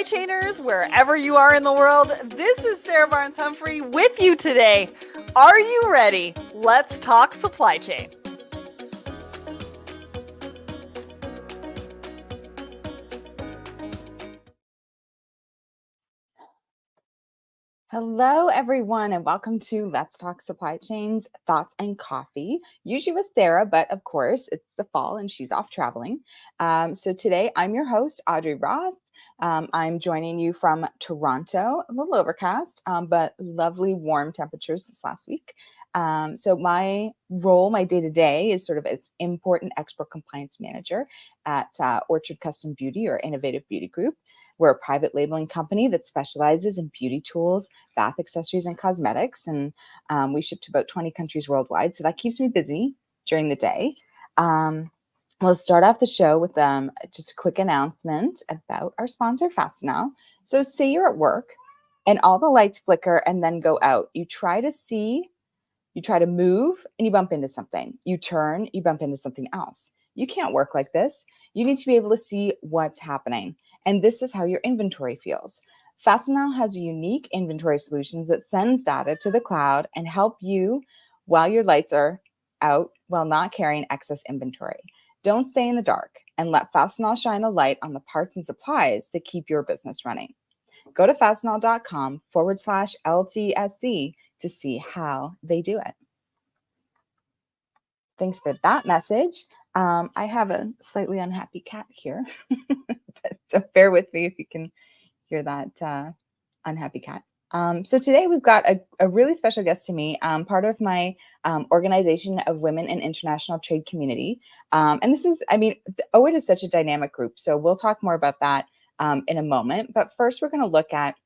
chainers, wherever you are in the world. This is Sarah Barnes-Humphrey with you today. Are you ready? Let's talk supply chain. Hello, everyone, and welcome to Let's Talk Supply Chains, Thoughts, and Coffee. Usually with Sarah, but of course, it's the fall and she's off traveling. So today, I'm your host, Audrey Ross. I'm joining you from Toronto, a little overcast, but lovely warm temperatures this last week. So my role, my day-to-day is sort of as import and export compliance manager at Orchard Custom Beauty or Innovative Beauty Group. We're a private labeling company that specializes in beauty tools, bath accessories, and cosmetics. And we ship to about 20 countries worldwide. So that keeps me busy during the day. We'll start off the show with just a quick announcement about our sponsor, Fastenal. So say you're at work and all the lights flicker and then go out. You try to see, you try to move, and you bump into something. You turn, you bump into something else. You can't work like this. You need to be able to see what's happening. And this is how your inventory feels. Fastenal has unique inventory solutions that sends data to the cloud and help you while your lights are out while not carrying excess inventory. Don't stay in the dark and let Fastenal shine a light on the parts and supplies that keep your business running. Go to fastenal.com/LTSC to see how they do it. Thanks for that message. I have a slightly unhappy cat here, so bear with me if you can hear that unhappy cat. So today we've got a really special guest to me, part of my organization of women in international trade community. And this is, OWIT is such a dynamic group, so we'll talk more about that in a moment. But first, we're going to look at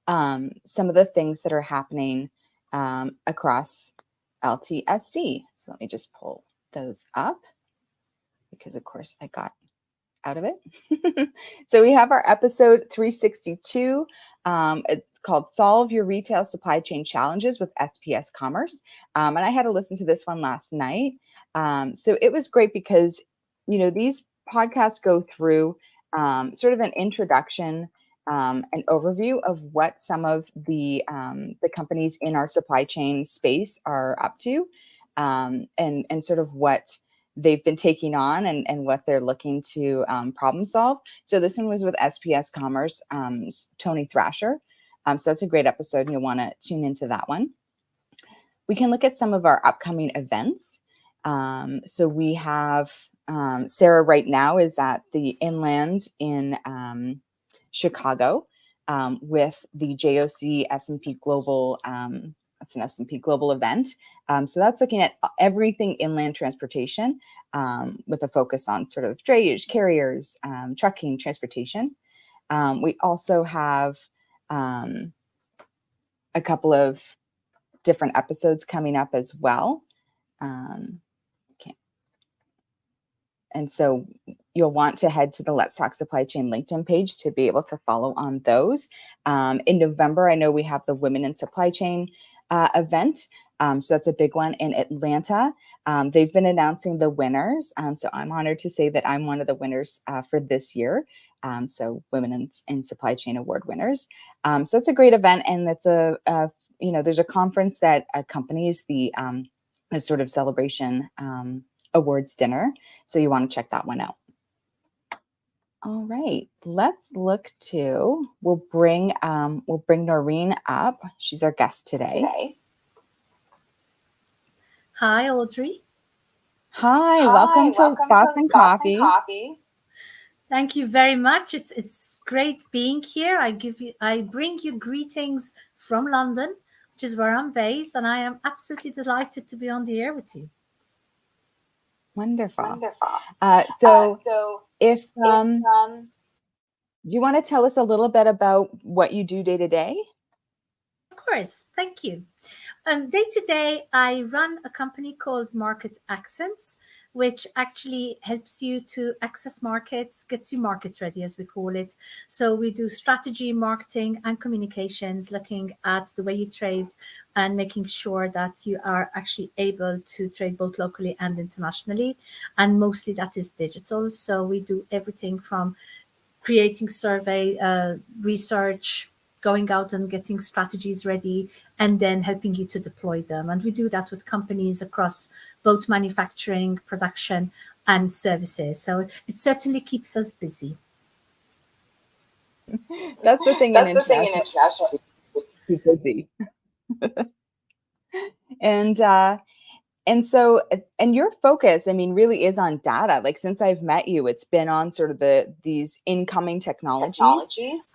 some of the things that are happening across LTSC. So let me just pull those up because, of course, I got out of it. So we have our episode 362. It's called Solve Your Retail Supply Chain Challenges with SPS Commerce. And I had to listen to this one last night. So it was great because, these podcasts go through sort of an introduction, an overview of what some of the companies in our supply chain space are up to, and sort of what they've been taking on and what they're looking to problem solve. So this one was with SPS Commerce, Tony Thrasher. So that's a great episode, and you'll want to tune into that one. We can look at some of our upcoming events. So we have Sarah right now is at the Inland in Chicago with the JOC S&P Global. That's an S&P Global event. So that's looking at everything inland transportation with a focus on sort of drayage, carriers, trucking, transportation. We also have a couple of different episodes coming up as well. And so you'll want to head to the Let's Talk Supply Chain LinkedIn page to be able to follow on those. In November, I know we have the Women in Supply Chain event. So that's a big one in Atlanta. They've been announcing the winners. So I'm honored to say that I'm one of the winners for this year. So Women in Supply Chain Award winners. So it's a great event. And it's there's a conference that accompanies the sort of celebration awards dinner. So you want to check that one out. All right, let's look to, we'll bring Noreen up. She's our guest today. Hi, Audrey. Hi, welcome to Thoughts and Coffee. Thank you very much. It's great being here. I bring you greetings from London, which is where I'm based, and I am absolutely delighted to be on the air with you. Wonderful. So if you want to tell us a little bit about what you do day to day? Of course. Thank you. Day to day, I run a company called Market Accents, which actually helps you to access markets, gets you market ready, as we call it. So we do strategy, marketing, and communications, looking at the way you trade and making sure that you are actually able to trade both locally and internationally. And mostly that is digital. So we do everything from creating survey research, going out and getting strategies ready, and then helping you to deploy them. And we do that with companies across both manufacturing, production, and services. So it certainly keeps us busy. That's the thing in international. Keep busy. And so, and your focus, I mean, really is on data. Like since I've met you, it's been on sort of these incoming technologies,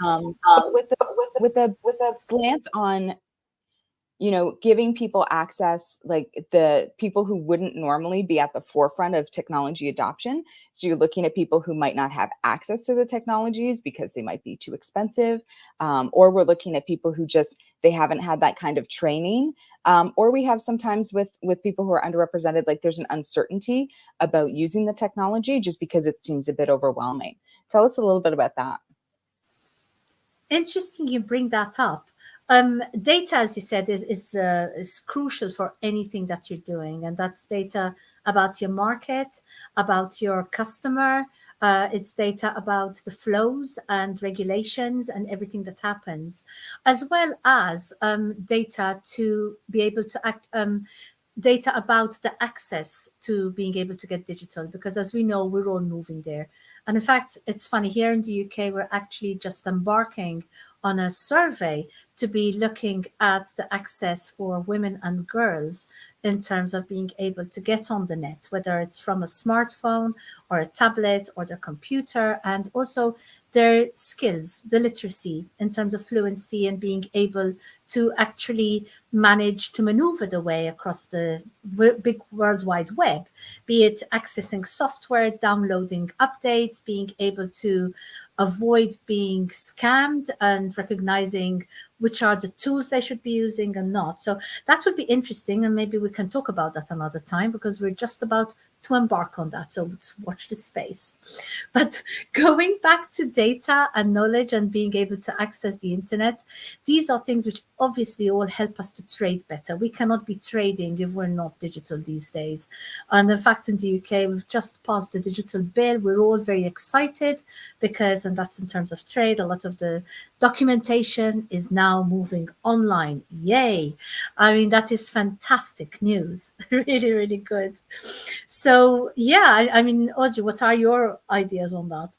with a slant on, you know, giving people access, like the people who wouldn't normally be at the forefront of technology adoption. So you're looking at people who might not have access to the technologies because they might be too expensive, or we're looking at people who just, they haven't had that kind of training, or we have sometimes with people who are underrepresented, like there's an uncertainty about using the technology just because it seems a bit overwhelming. Tell us a little bit about that. Interesting you bring that up. Data, as you said, is crucial for anything that you're doing, and that's data about your market, about your customer. It's data about the flows and regulations and everything that happens, as well as data to be able to act. Data about the access to being able to get digital, because as we know, we're all moving there. And in fact, it's funny, here in the UK, we're actually just embarking on a survey to be looking at the access for women and girls in terms of being able to get on the net, whether it's from a smartphone or a tablet or their computer, and also their skills, the literacy in terms of fluency and being able to actually manage to maneuver the way across the big World Wide Web, be it accessing software, downloading updates, being able to avoid being scammed and recognizing which are the tools they should be using and not. So that would be interesting, and maybe we can talk about that another time, because we're just about to embark on that. So let's watch this space. But going back to data and knowledge and being able to access the internet, these are things which obviously all help us to trade better. We cannot be trading if we're not digital these days. And in fact, in the UK, we've just passed the digital bill. We're all very excited because, and that's in terms of trade, a lot of the documentation is now moving online. Yay. I mean, that is fantastic news. Really, really good. So yeah, I mean, Audrey, what are your ideas on that?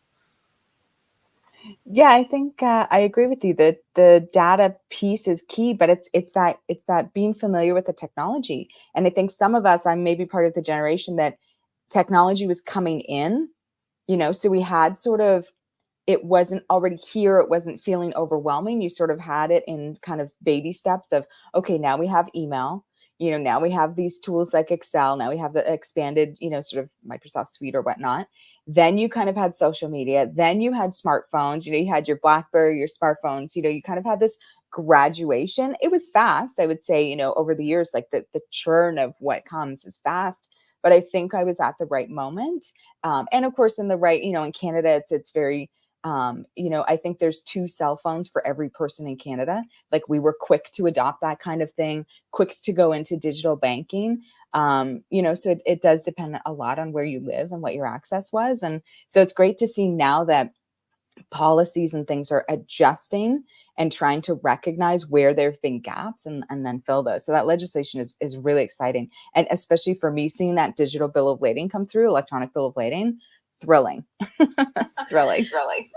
Yeah, I think I agree with you that the data piece is key, but it's that being familiar with the technology. And I think some of us, I'm maybe part of the generation that technology was coming in, you know, so we had sort of, it wasn't already here, it wasn't feeling overwhelming. You sort of had it in kind of baby steps of, okay, now we have email, you know, now we have these tools like Excel, now we have the expanded, you know, sort of Microsoft Suite or whatnot. Then you kind of had social media, then you had smartphones, you know, you had your BlackBerry, your smartphones, you know, you kind of had this graduation. It was fast, I would say, you know, over the years, like the churn of what comes is fast. But I think I was at the right moment. And of course, in the right, you know, in Canada, it's very, you know, I think there's 2 cell phones for every person in Canada. Like we were quick to adopt that kind of thing, quick to go into digital banking. You know, so it does depend a lot on where you live and what your access was. And so it's great to see now that policies and things are adjusting and trying to recognize where there have been gaps and then fill those. So that legislation is really exciting. And especially for me, seeing that digital bill of lading come through, electronic bill of lading, thrilling. thrilling.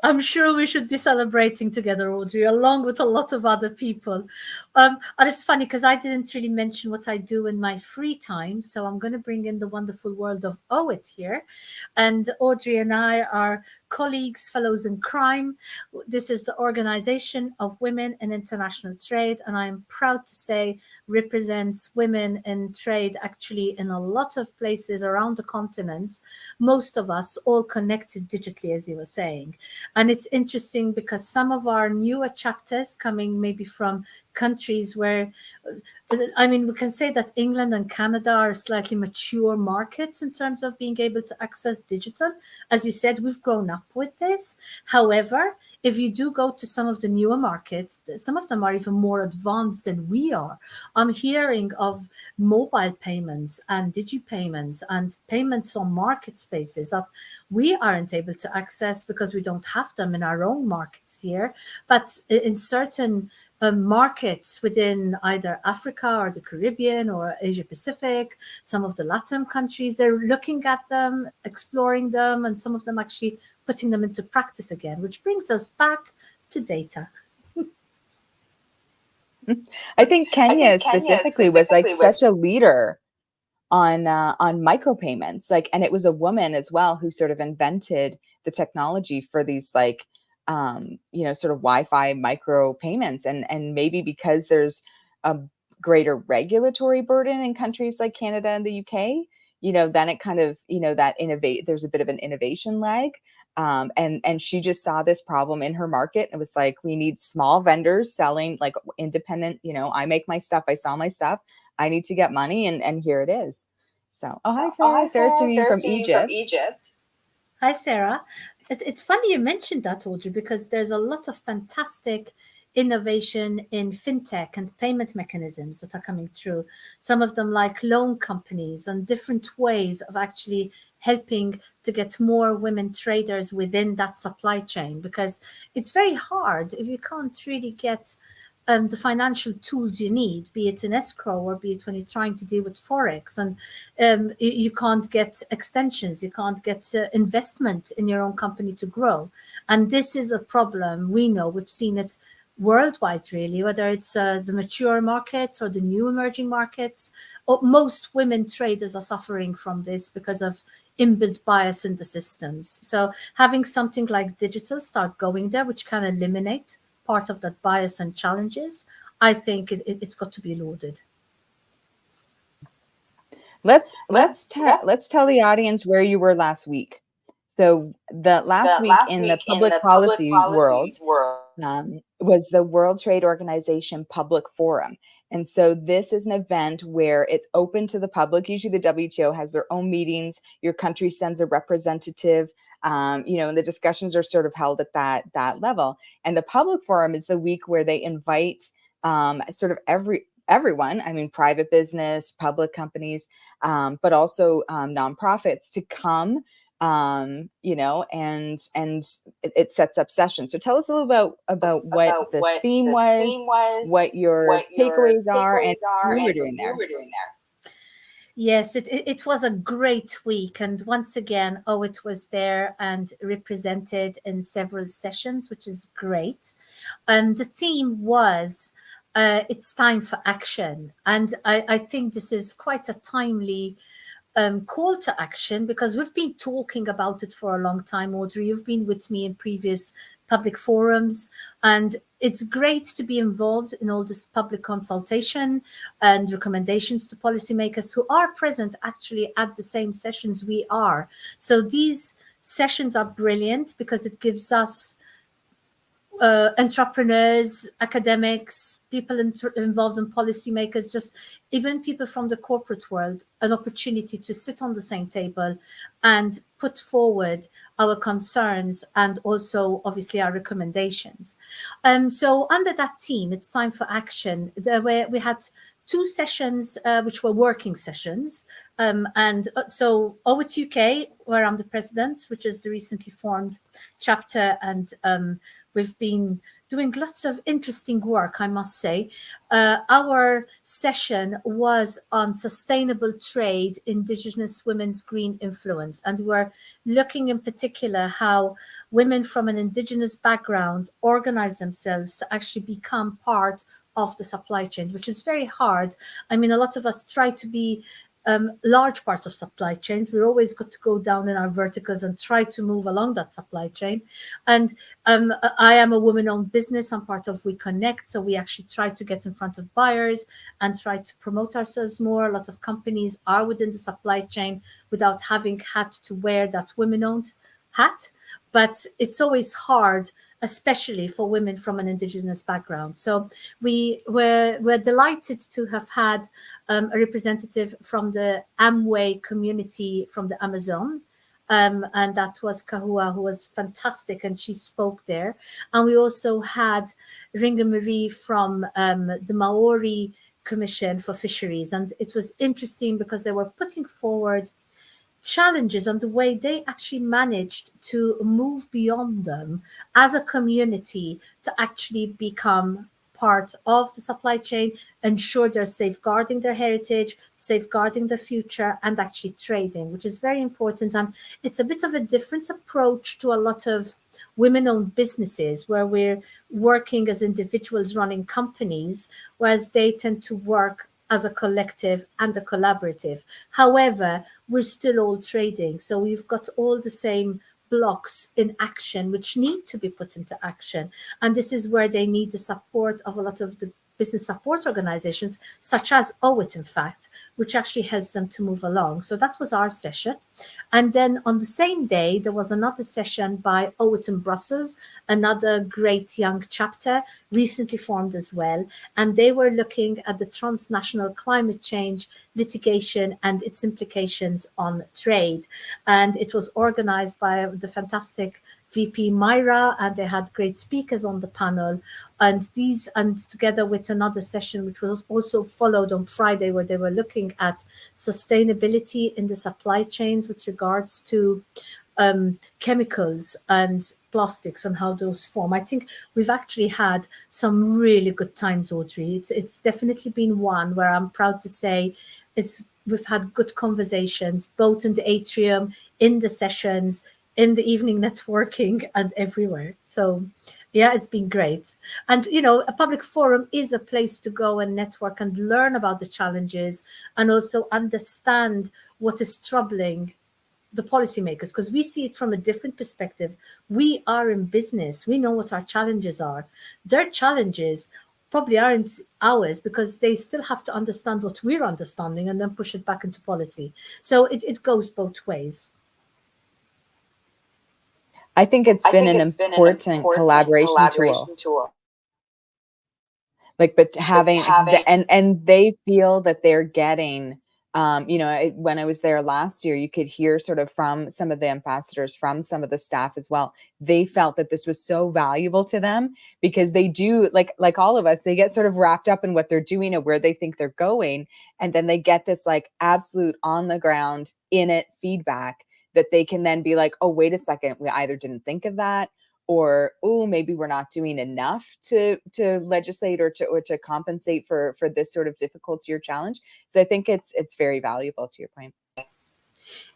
I'm sure we should be celebrating together, Audrey, along with a lot of other people. And it's funny because I didn't really mention what I do in my free time. So I'm going to bring in the wonderful world of OWIT here. And Audrey and I are colleagues, fellows in crime. This is the Organization of Women in International Trade. And I'm proud to say represents women in trade actually in a lot of places around the continents. Most of us all connected digitally, as you were saying. And it's interesting because some of our newer chapters coming maybe from countries where, I mean, we can say that England and Canada are slightly mature markets in terms of being able to access digital. As you said, we've grown up with this. However, if you do go to some of the newer markets, some of them are even more advanced than we are. I'm hearing of mobile payments and digi-payments and payments on market spaces that we aren't able to access because we don't have them in our own markets here. But in certain markets within either Africa or the Caribbean or Asia Pacific, some of the Latin countries, they're looking at them, exploring them, and some of them actually putting them into practice again, which brings us back to data. I think Kenya specifically was like such a leader on micropayments, like, and it was a woman as well who sort of invented the technology for these, like, you know, sort of Wi-Fi micro payments. And maybe because there's a greater regulatory burden in countries like Canada and the UK, you know, then it kind of, you know, that there's a bit of an innovation lag. And she just saw this problem in her market and was like, we need small vendors selling, like, independent, you know, I make my stuff, I sell my stuff, I need to get money, and here it is. So, oh, hi, Sarah. Sarah's tuning in from Egypt. Hi, Sarah. It's funny you mentioned that, Audrey, because there's a lot of fantastic innovation in fintech and payment mechanisms that are coming through. Some of them like loan companies and different ways of actually helping to get more women traders within that supply chain, because it's very hard if you can't really get the financial tools you need, be it in escrow or be it when you're trying to deal with Forex. And you can't get extensions, you can't get investment in your own company to grow. And this is a problem we know. We've seen it worldwide, really, whether it's the mature markets or the new emerging markets. Most women traders are suffering from this because of inbuilt bias in the systems. So having something like digital start going there, which can eliminate part of that bias and challenges, I think it's got to be lauded. Let's tell the audience where you were last week. So the last week in the public policy world was the World Trade Organization Public Forum. And so this is an event where it's open to the public. Usually the WTO has their own meetings. Your country sends a representative, you know, and the discussions are sort of held at that level. And the public forum is the week where they invite sort of everyone, I mean, private business, public companies, but also nonprofits to come, you know, and it sets up sessions. So tell us a little about what the theme was, what your takeaways are, and who you were doing there. Yes, it was a great week. And once again, OWIT was there and represented in several sessions, which is great. The theme was it's time for action. And I think this is quite a timely call to action, because we've been talking about it for a long time. Audrey, you've been with me in previous public forums, and it's great to be involved in all this public consultation and recommendations to policymakers who are present actually at the same sessions we are. So these sessions are brilliant because it gives us entrepreneurs, academics, people involved in policymakers, just even people from the corporate world, an opportunity to sit on the same table and put forward our concerns and also obviously our recommendations. So under that theme, it's time for action. We had two sessions which were working sessions. And so OWIT UK, where I'm the president, which is the recently formed chapter, and we've been doing lots of interesting work, I must say. Our session was on sustainable trade, Indigenous women's green influence. And we're looking in particular how women from an Indigenous background organize themselves to actually become part of the supply chain, which is very hard. I mean, a lot of us try to be large parts of supply chains. We're always got to go down in our verticals and try to move along that supply chain. And I am a woman-owned business. I'm part of We Connect. So we actually try to get in front of buyers and try to promote ourselves more. A lot of companies are within the supply chain without having had to wear that women-owned hat. but it's always hard, especially for women from an indigenous background. So we're delighted to have had a representative from the Amway community from the Amazon. And that was Kahua, who was fantastic, and she spoke there. And we also had Ringa Marie from the Maori Commission for Fisheries. And it was interesting because they were putting forward challenges on the way they actually managed to move beyond them as a community to actually become part of the supply chain, ensure they're safeguarding their heritage, safeguarding their future, and actually trading, which is very important. And it's a bit of a different approach to a lot of women-owned businesses where we're working as individuals running companies, whereas they tend to work as a collective and a collaborative. However, we're still all trading. So we've got all the same blocks in action which need to be put into action. And this is where they need the support of a lot of the business support organizations, such as OWIT, in fact, which actually helps them to move along. So that was our session. And then on the same day, there was another session by OWIT in Brussels, another great young chapter, recently formed as well. And they were looking at the transnational climate change litigation and its implications on trade. And it was organized by the fantastic VP Myra, and they had great speakers on the panel. And together with another session, which was also followed on Friday, where they were looking at sustainability in the supply chains with regards to chemicals and plastics and how those form. I think we've actually had some really good times, Audrey. It's definitely been one where I'm proud to say we've had good conversations, both in the atrium, in the sessions, in the evening networking, and everywhere. So yeah, it's been great. And, a public forum is a place to go and network and learn about the challenges and also understand what is troubling the policymakers, because we see it from a different perspective. We are in business. We know what our challenges are. Their challenges probably aren't ours because they still have to understand what we're understanding and then push it back into policy. So it goes both ways. I think it's been an important collaboration tool. But having and they feel that they're getting, when I was there last year, you could hear sort of from some of the ambassadors, from some of the staff as well. They felt that this was so valuable to them because they do, like all of us, they get sort of wrapped up in what they're doing and where they think they're going. And then they get this like absolute on the ground, in it feedback that they can then be like, oh, wait a second, we either didn't think of that, or, oh, maybe we're not doing enough to legislate or to compensate for this sort of difficulty or challenge. So I think it's very valuable, to your point.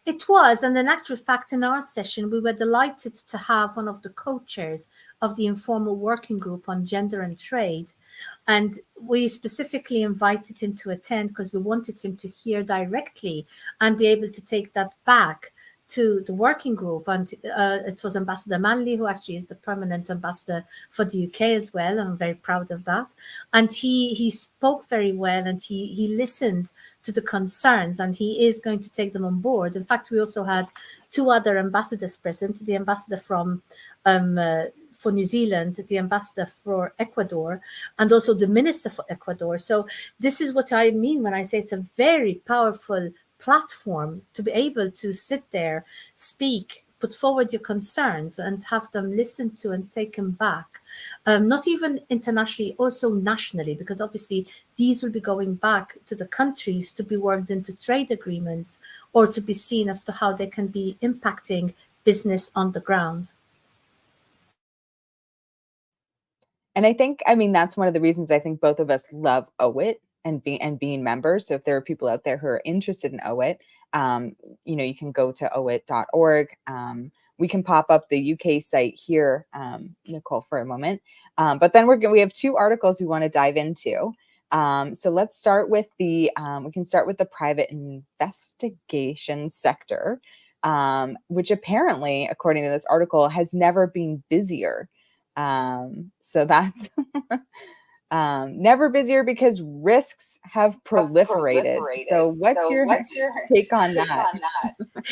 It was, and in actual fact, in our session, we were delighted to have one of the co-chairs of the informal working group on gender and trade. And we specifically invited him to attend because we wanted him to hear directly and be able to take that back to the working group. And it was Ambassador Manley, who actually is the permanent ambassador for the UK as well. I'm very proud of that. And he spoke very well, and he listened to the concerns, and he is going to take them on board. In fact, we also had two other ambassadors present, the ambassador from for New Zealand, the ambassador for Ecuador, and also the minister for Ecuador. So this is what I mean when I say it's a very powerful platform to be able to sit there, speak, put forward your concerns, and have them listened to and taken back. Not even internationally, also nationally, because obviously these will be going back to the countries to be worked into trade agreements or to be seen as to how they can be impacting business on the ground. And I think, that's one of the reasons I think both of us love OWIT and being members. So if there are people out there who are interested in OWIT, you can go to owit.org. We can pop up the UK site here, Nicole, for a moment. But then we have two articles we want to dive into. So let's start with we can start with the private investigation sector, which apparently, according to this article, has never been busier. So that's Never busier because risks have proliferated. So what's your take on that?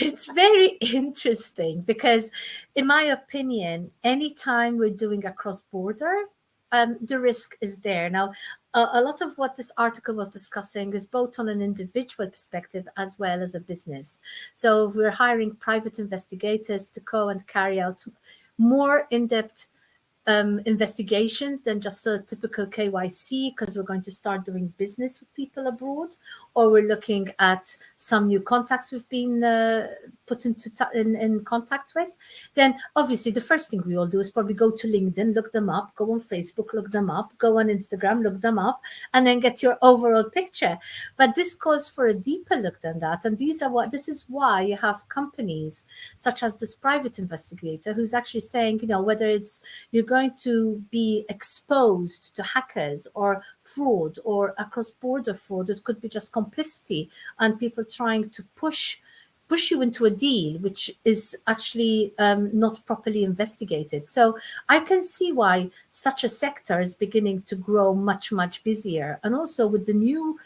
It's very interesting because, in my opinion, anytime we're doing a cross border, the risk is there. Now, a lot of what this article was discussing is both on an individual perspective as well as a business. So we're hiring private investigators to go and carry out more in-depth investigations than just a typical KYC, because we're going to start doing business with people abroad, or we're looking at some new contacts we've been put in contact with. Then obviously the first thing we all do is probably go to LinkedIn, look them up, go on Facebook, look them up, go on Instagram, look them up, and then get your overall picture. But this calls for a deeper look than that. And this is why you have companies such as this private investigator who's actually saying, whether it's you're going to be exposed to hackers or fraud or a cross-border fraud, it could be just complicity and people trying to push you into a deal which is actually not properly investigated. So I can see why such a sector is beginning to grow much, much busier. And also with the new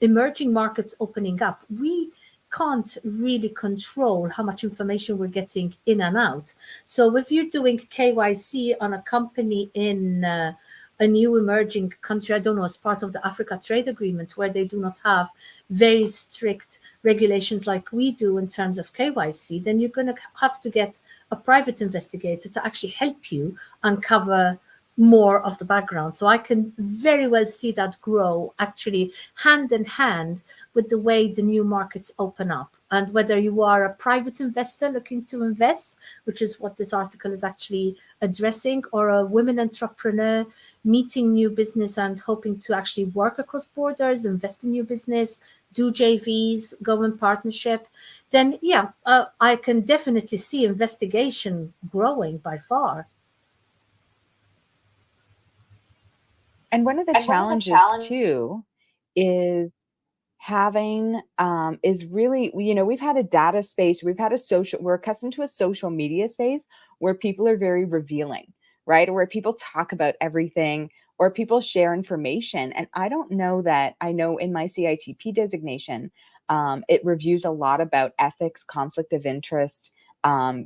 emerging markets opening up, we can't really control how much information we're getting in and out. So if you're doing KYC on a company in a new emerging country, I don't know, as part of the Africa Trade Agreement, where they do not have very strict regulations like we do in terms of KYC, then you're going to have to get a private investigator to actually help you uncover more of the background. So I can very well see that grow actually hand in hand with the way the new markets open up. And whether you are a private investor looking to invest, which is what this article is actually addressing, or a women entrepreneur meeting new business and hoping to actually work across borders, invest in new business, do JVs, go in partnership, then I can definitely see investigation growing by far. And one of the challenges too is having is really, we've had a data space, we're accustomed to a social media space where people are very revealing, right? Or where people talk about everything, or people share information. And I don't know that I know in my CITP designation, it reviews a lot about ethics, conflict of interest,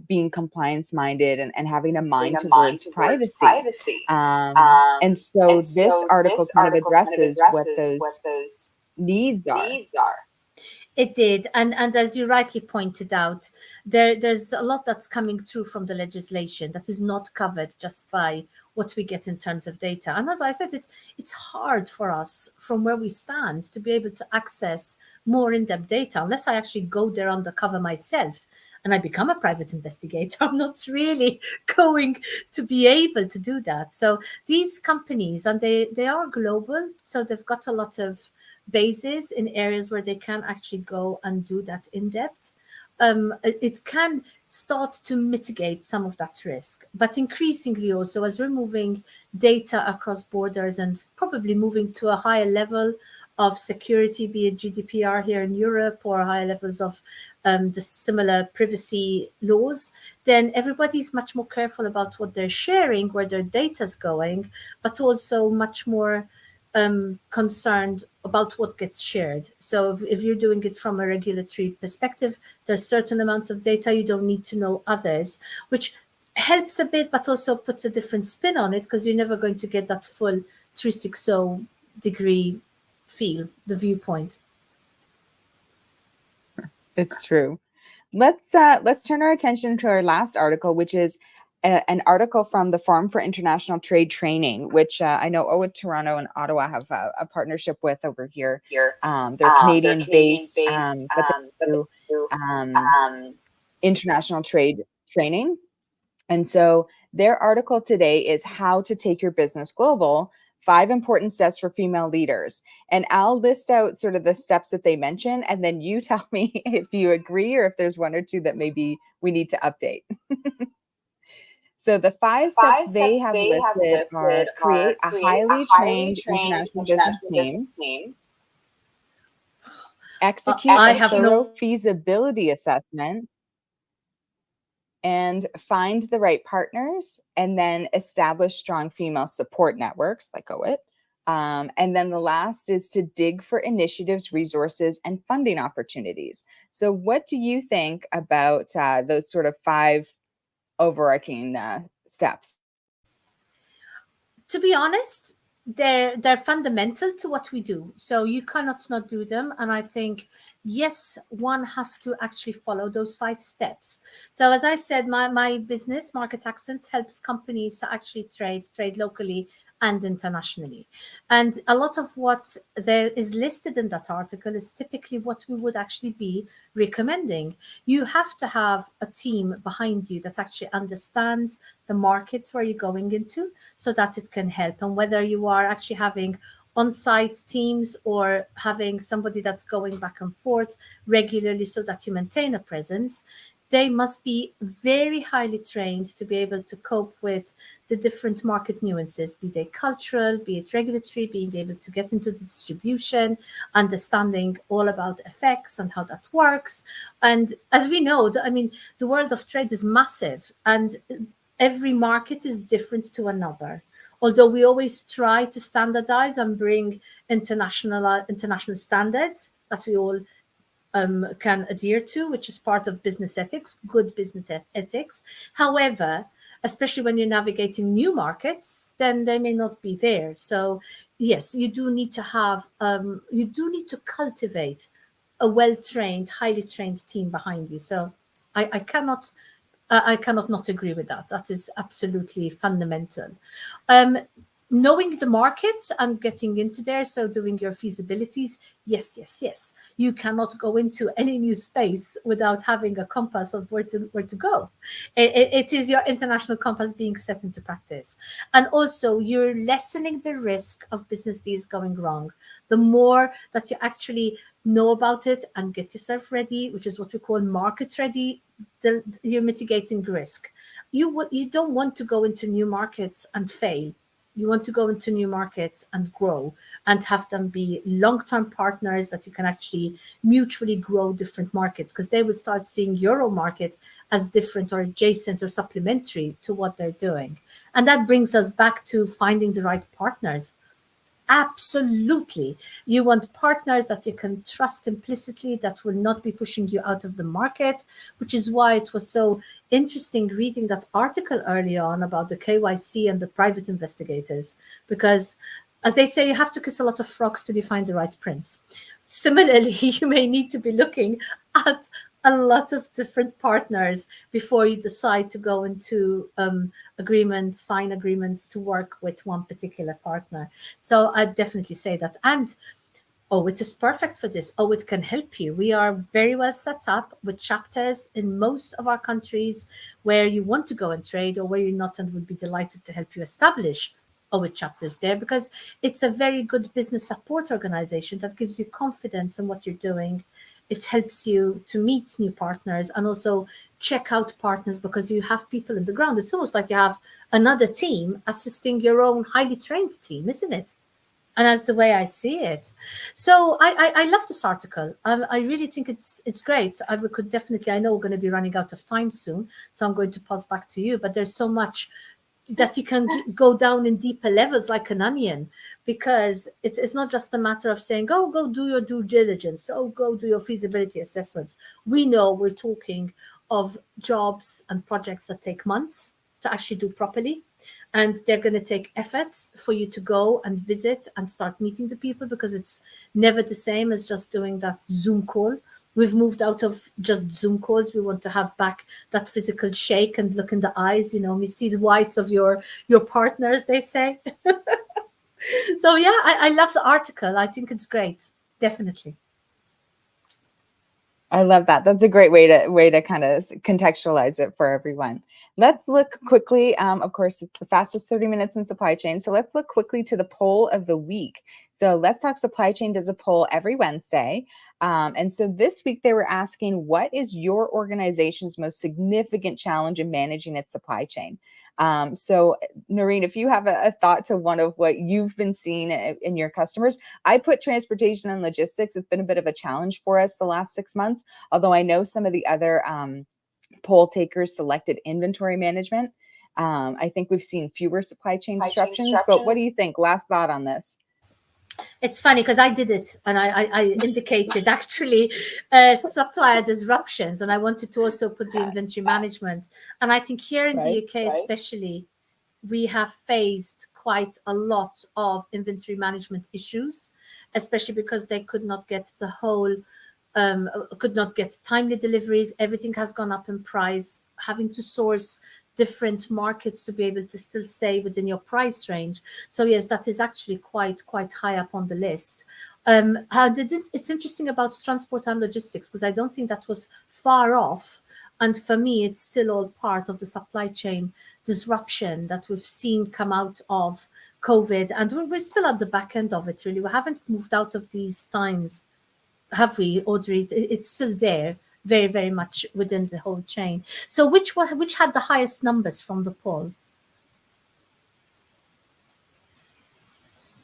being compliance minded, and having a mind towards privacy. And so this article kind of addresses what those needs are. It did. And as you rightly pointed out, there's a lot that's coming through from the legislation that is not covered just by what we get in terms of data. And as I said, it's hard for us from where we stand to be able to access more in-depth data unless I actually go there undercover myself and I become a private investigator. I'm not really going to be able to do that. So these companies, and they are global, so they've got a lot of bases in areas where they can actually go and do that in depth. It can start to mitigate some of that risk, but increasingly also as we're moving data across borders and probably moving to a higher level of security, be it GDPR here in Europe or higher levels of the similar privacy laws, then everybody's much more careful about what they're sharing, where their data's going, but also much more concerned about what gets shared. So if you're doing it from a regulatory perspective, there's certain amounts of data you don't need to know others, which helps a bit, but also puts a different spin on it because you're never going to get that full 360 degree feel, the viewpoint. It's true. Let's turn our attention to our last article, which is an article from the Forum for International Trade Training, which I know OWIT Toronto and Ottawa have a partnership with over here. They're Canadian-based, but they do international trade training. And so their article today is How to Take Your Business Global, 5 Important Steps for Female Leaders. And I'll list out sort of the steps that they mention, and then you tell me if you agree or if there's one or two that maybe we need to update. So the 5 steps they have listed are create a highly trained international business team, execute a thorough feasibility assessment, and find the right partners, and then establish strong female support networks like OWIT, And then the last is to dig for initiatives, resources, and funding opportunities. So what do you think about those sort of 5 overarching steps? To be honest, they're fundamental to what we do. So you cannot not do them. And I think yes, one has to actually follow those 5 steps. So as I said, my business, Market Accents, helps companies to actually trade locally and internationally. And a lot of what there is listed in that article is typically what we would actually be recommending. You have to have a team behind you that actually understands the markets where you're going into so that it can help. And whether you are actually having on-site teams or having somebody that's going back and forth regularly so that you maintain a presence, they must be very highly trained to be able to cope with the different market nuances, be they cultural, be it regulatory, being able to get into the distribution, understanding all about effects and how that works. And as we know, the world of trade is massive, and every market is different to another. Although we always try to standardize and bring international standards that we all can adhere to, which is part of business ethics, good business ethics. However, especially when you're navigating new markets, then they may not be there. So yes, you do need to cultivate a well-trained, highly trained team behind you. So I cannot not agree with that. That is absolutely fundamental. Knowing the market and getting into there, so doing your feasibilities, yes. You cannot go into any new space without having a compass of where to go. It is your international compass being set into practice. And also you're lessening the risk of business deals going wrong. The more that you actually know about it and get yourself ready, which is what we call market ready, you're mitigating risk. You don't want to go into new markets and fail. You want to go into new markets and grow and have them be long-term partners that you can actually mutually grow different markets, because they will start seeing your own market as different or adjacent or supplementary to what they're doing. And that brings us back to finding the right partners. Absolutely. You want partners that you can trust implicitly, that will not be pushing you out of the market, which is why it was so interesting reading that article early on about the KYC and the private investigators, because as they say, you have to kiss a lot of frogs till you find the right prince. Similarly, you may need to be looking at a lot of different partners before you decide to go into sign agreements to work with one particular partner. So I'd definitely say that. And OWIT is perfect for this. OWIT can help you. We are very well set up with chapters in most of our countries where you want to go and trade, or where you're not, and would be delighted to help you establish OWIT chapters there, because it's a very good business support organization that gives you confidence in what you're doing. It helps you to meet new partners and also check out partners, because you have people in the ground. It's almost like you have another team assisting your own highly trained team, isn't it? And that's the way I see it. So I love this article. I really think it's great. Could definitely, I know we're going to be running out of time soon, so I'm going to pass back to you. But there's so much that you can go down in deeper levels like an onion, because it's not just a matter of saying, oh, go do your due diligence, oh, go do your feasibility assessments. We know we're talking of jobs and projects that take months to actually do properly, and they're going to take effort for you to go and visit and start meeting the people, because it's never the same as just doing that Zoom call. We've moved out of just Zoom calls. We want to have back that physical shake and look in the eyes, we see the whites of your partners, they say. So yeah, I love the article. I think it's great. Definitely. I love that. That's a great way to kind of contextualize it for everyone. Let's look quickly. Of course, it's the fastest 30 minutes in supply chain. So let's look quickly to the poll of the week. So Let's Talk Supply Chain does a poll every Wednesday. And so this week they were asking, what is your organization's most significant challenge in managing its supply chain? So Noreen, if you have a thought to one of what you've been seeing in your customers, I put transportation and logistics. It's been a bit of a challenge for us the last 6 months, although I know some of the other poll takers selected inventory management. I think we've seen fewer supply chain disruptions, but what do you think? Last thought on this. It's funny because I did it and I indicated actually supplier disruptions, and I wanted to also put the inventory management. And I think here in the UK, especially, we have faced quite a lot of inventory management issues, especially because they could not get the whole, could not get timely deliveries. Everything has gone up in price, having to source different markets to be able to still stay within your price range. So yes, that is actually quite high up on the list. How did it, it's interesting about transport and logistics, because I don't think that was far off. And for me, it's still all part of the supply chain disruption that we've seen come out of COVID. And we're still at the back end of it, really. We haven't moved out of these times, have we, Audrey? It's still there, very much within the whole chain. So which had the highest numbers from the poll?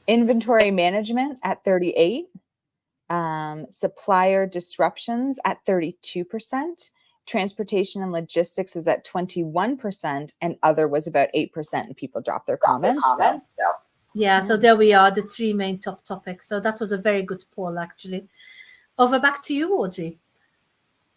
Inventory management at 38, supplier disruptions at 32%, transportation and logistics was at 21%, and other was about 8%, and people dropped their comments. Yeah, so there we are, the three main top topics. So that was a very good poll, actually. Over back to you, Audrey.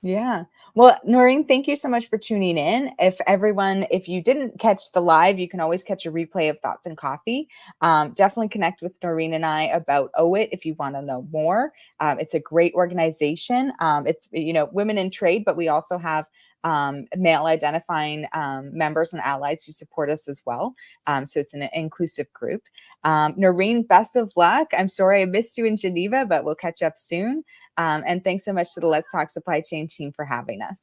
Yeah. Well, Noreen, thank you so much for tuning in. If you didn't catch the live, you can always catch a replay of Thoughts and Coffee. Definitely connect with Noreen and I about OWIT if you want to know more. It's a great organization. It's, women in trade, but we also have male identifying members and allies who support us as well. So it's an inclusive group. Noreen, best of luck. I'm sorry I missed you in Geneva, but we'll catch up soon. And thanks so much to the Let's Talk Supply Chain team for having us.